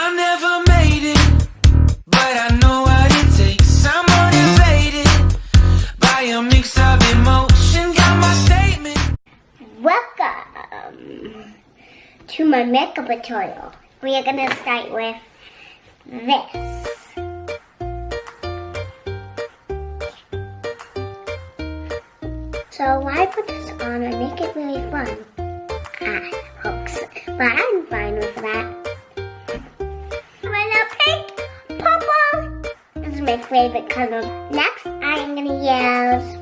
I never made it, but I know what it takes. I'm motivated by a mix of emotion. Got my statement. Welcome to my makeup tutorial. We are going to start with this. So why put this on and make it really fun? Folks, but I'm fine with that. Red, pink, purple. This is my favorite color. Next, I'm gonna use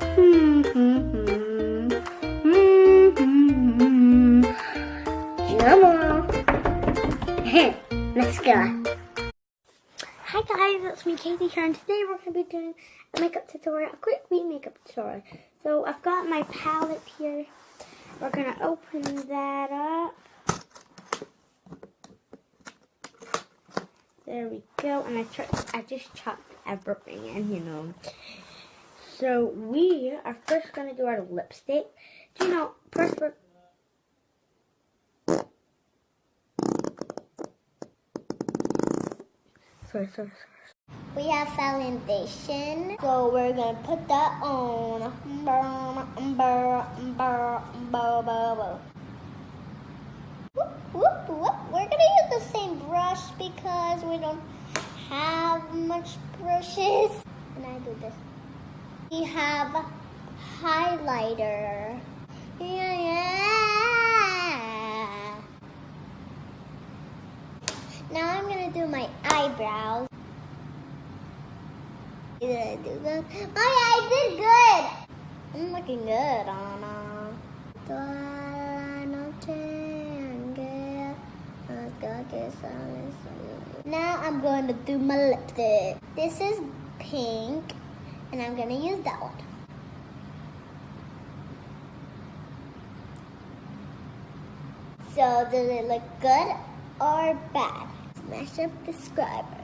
mascara. Hi guys, it's me Katie here, and today we're gonna be doing a makeup tutorial, a quick makeup tutorial. So I've got my palette here. We're gonna open that up. There we go, and I just chopped everything in, you know. So we are first gonna do our lipstick. Do you know, first we're sorry. We have foundation, so we're gonna put that on. We're gonna use the same brush because we don't have much brushes. And I do this. We have highlighter. Yeah. Now I'm gonna do my eyebrows. Did I do good? Oh yeah, I did good. I'm looking good, Anna. Now I'm going to do my lipstick. This is pink, and I'm going to use that one. So does it look good or bad? Smash up the subscriber.